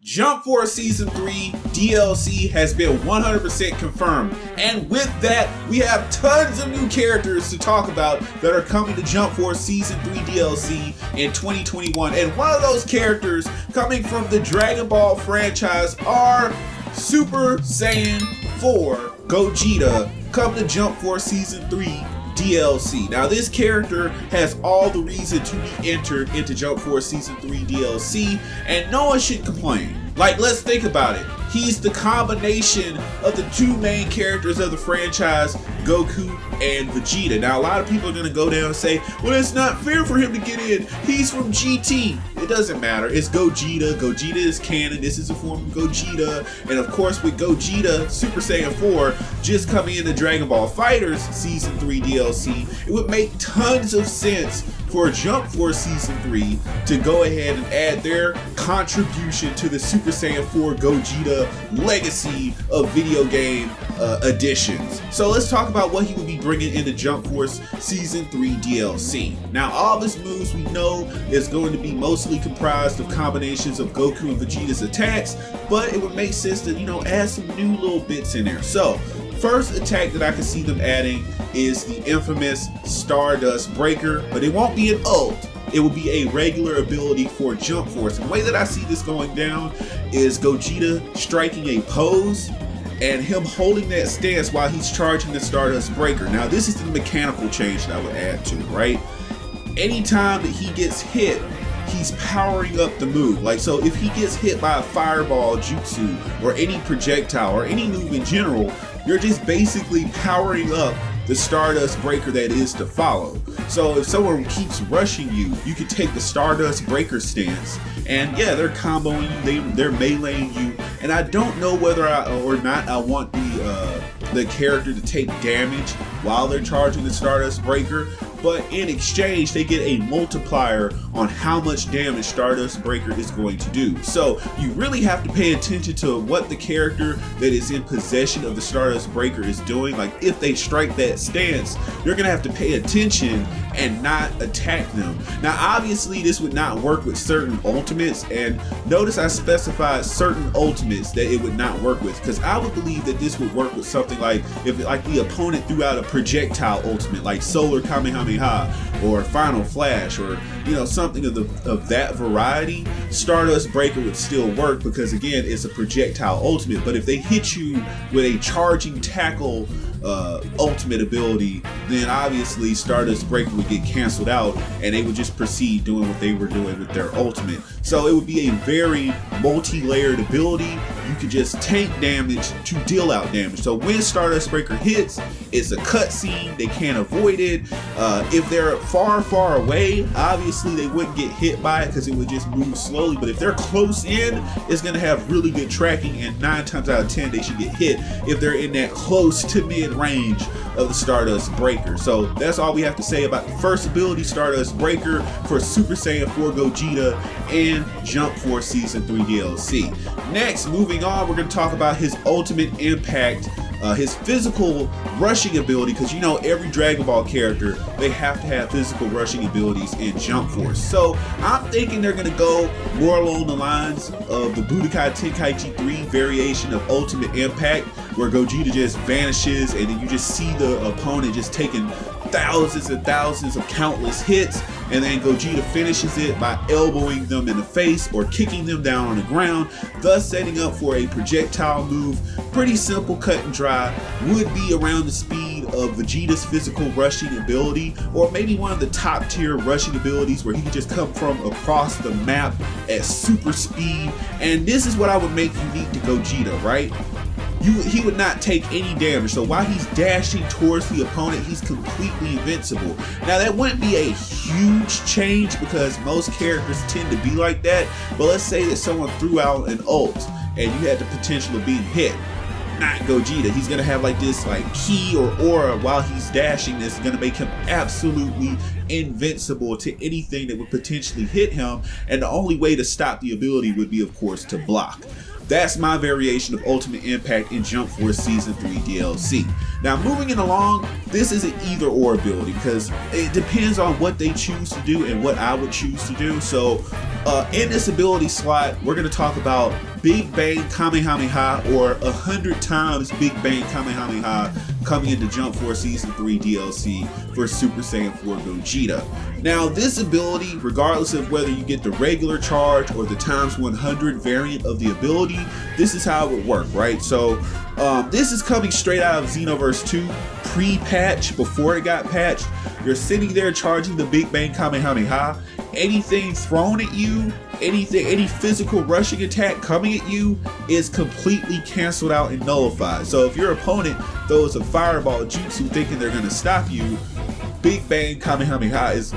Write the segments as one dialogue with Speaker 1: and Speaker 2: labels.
Speaker 1: Jump Force Season 3 DLC has been 100% confirmed, and with that, we have tons of new characters to talk about that are coming to Jump Force Season 3 DLC in 2021, and one of those characters coming from the Dragon Ball franchise are Super Saiyan 4 Gogeta coming to Jump Force Season 3 DLC. Now this character has all the reason to be entered into Jump Force Season 3 DLC, and no one should complain. Like, let's think about it. He's the combination of the two main characters of the franchise, Goku and Vegeta. Now a lot of people are gonna go down and say, well, it's not fair for him to get in. He's from GT. It doesn't matter. It's Gogeta. Gogeta is canon. This is a form of Gogeta. And of course with Gogeta, Super Saiyan 4 just coming into Dragon Ball FighterZ Season 3 DLC, it would make tons of sense for Jump Force Season 3 to go ahead and add their contribution to the Super Saiyan 4 Gogeta legacy of video game additions. So let's talk about what he will be bringing into Jump Force Season 3 DLC. Now all of his moves we know is going to be mostly comprised of combinations of Goku and Vegeta's attacks, but it would make sense to, add some new little bits in there. So first attack that I can see them adding is the infamous Stardust Breaker, but it won't be an ult. It will be a regular ability for Jump Force. And the way that I see this going down is Gogeta striking a pose and him holding that stance while he's charging the Stardust Breaker. Now this is the mechanical change that I would add to it, right? Anytime that he gets hit, he's powering up the move. Like, so if he gets hit by a fireball jutsu or any projectile or any move in general, you're just basically powering up the Stardust Breaker that is to follow. So if someone keeps rushing you, you can take the Stardust Breaker stance, and yeah, they're comboing you, they're meleeing you, and I don't know whether I want the character to take damage while they're charging the Stardust Breaker, but in exchange they get a multiplier on how much damage Stardust Breaker is going to do. So you really have to pay attention to what the character that is in possession of the Stardust Breaker is doing. Like, if they strike that stance, you're gonna have to pay attention and not attack them. Now obviously this would not work with certain ultimates, and notice I specified certain ultimates that it would not work with, because I would believe that this would work with something like if the opponent threw out a projectile ultimate like Solar Kamehameha or Final Flash, or something of that variety. Stardust Breaker would still work because again it's a projectile ultimate. But if they hit you with a charging tackle ultimate ability, then obviously Stardust Breaker would get canceled out and they would just proceed doing what they were doing with their ultimate. So it would be a very multi-layered ability. You could just tank damage to deal out damage. So when Stardust Breaker hits, it's a cutscene, they can't avoid it. If they're far away, obviously they wouldn't get hit by it because it would just move slowly, but if they're close in, it's going to have really good tracking, and 9 times out of 10 they should get hit if they're in that close to mid range of the Stardust Breaker. So that's all we have to say about the first ability, Stardust Breaker, for Super Saiyan 4 Gogeta and Jump Force Season 3 DLC. Next, moving on, we're going to talk about his ultimate impact, his physical rushing ability, because every Dragon Ball character, they have to have physical rushing abilities in Jump Force. So I'm thinking they're going to go more along the lines of the Budokai Tenkaichi 3 variation of ultimate impact, where Gogeta just vanishes and then you just see the opponent just taking thousands and thousands of countless hits, and then Gogeta finishes it by elbowing them in the face or kicking them down on the ground, thus setting up for a projectile move. Pretty simple, cut and dry, would be around the speed of Vegeta's physical rushing ability, or maybe one of the top tier rushing abilities where he can just come from across the map at super speed. And this is what I would make unique to Gogeta, right? He would not take any damage, so while he's dashing towards the opponent, he's completely invincible. Now that wouldn't be a huge change because most characters tend to be like that, but let's say that someone threw out an ult and you had the potential of being hit. Not Gogeta. He's gonna have like this key or aura while he's dashing that's gonna make him absolutely invincible to anything that would potentially hit him, and the only way to stop the ability would be, of course, to block. That's my variation of Ultimate Impact in Jump Force Season 3 DLC. Now moving it along, this is an either or ability because it depends on what they choose to do and what I would choose to do. So In this ability slot, we're going to talk about Big Bang Kamehameha, or 100 times Big Bang Kamehameha, coming into Jump Force Season 3 DLC for Super Saiyan 4 Gogeta. Now, this ability, regardless of whether you get the regular charge or the times 100 variant of the ability, this is how it would work, right? So, this is coming straight out of Xenoverse 2, pre-patch, before it got patched. You're sitting there charging the Big Bang Kamehameha. Anything thrown at you, any physical rushing attack coming at you is completely canceled out and nullified. So if your opponent throws a fireball jutsu thinking they're going to stop you, Big Bang Kamehameha is,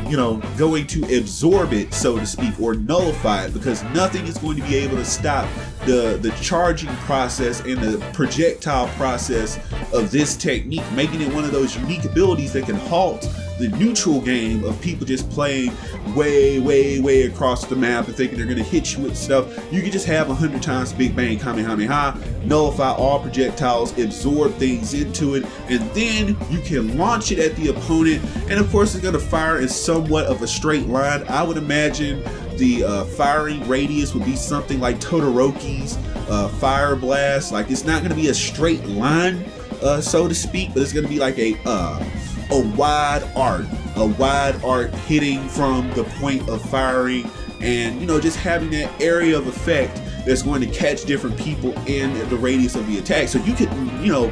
Speaker 1: going to absorb it, so to speak, or nullify it, because nothing is going to be able to stop the charging process and the projectile process of this technique, making it one of those unique abilities that can halt the neutral game of people just playing way across the map and thinking they're going to hit you with stuff. You can just have 100 times Big Bang Kamehameha, nullify all projectiles, absorb things into it, and then you can launch it at the opponent. And of course, it's going to fire in somewhat of a straight line. I would imagine the firing radius would be something like Todoroki's Fire Blast. Like, it's not going to be a straight line, so to speak, but it's going to be like a wide arc hitting from the point of firing, and just having that area of effect that's going to catch different people in the radius of the attack. So you could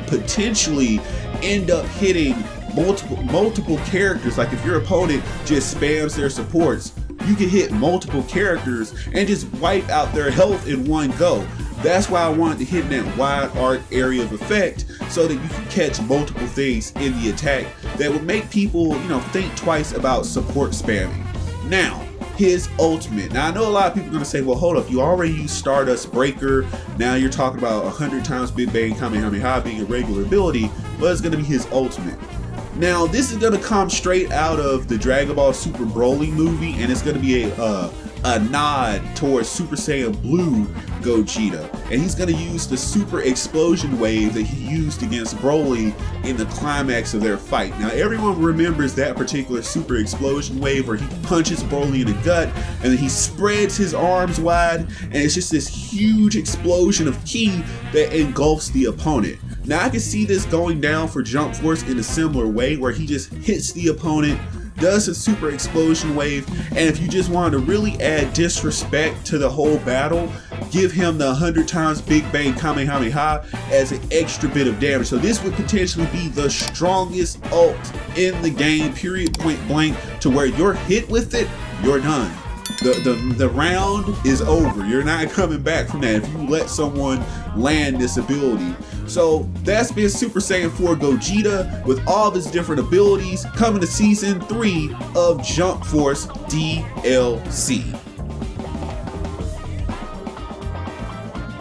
Speaker 1: potentially end up hitting multiple characters. Like if your opponent just spams their supports, you can hit multiple characters and just wipe out their health in one go. That's why I wanted to hit in that wide arc area of effect, so that you can catch multiple things in the attack that would make people, think twice about support spamming. Now, his ultimate. Now, I know a lot of people are going to say, well, hold up, you already used Stardust Breaker. Now you're talking about 100 times Big Bang Kamehameha being a regular ability, but it's going to be his ultimate. Now, this is going to come straight out of the Dragon Ball Super Broly movie, and it's going to be a nod towards Super Saiyan Blue Gogeta, and he's going to use the super explosion wave that he used against Broly in the climax of their fight. Now, everyone remembers that particular super explosion wave where he punches Broly in the gut and then he spreads his arms wide, and it's just this huge explosion of ki that engulfs the opponent. Now, I can see this going down for Jump Force in a similar way, where he just hits the opponent, does a super explosion wave, and if you just wanted to really add disrespect to the whole battle, give him the 100 times Big Bang Kamehameha as an extra bit of damage. So this would potentially be the strongest ult in the game, period, point blank, to where you're hit with it, you're done. The round is over. You're not coming back from that if you let someone land this ability. So that's been Super Saiyan 4 Gogeta with all of his different abilities, coming to Season 3 of Jump Force DLC.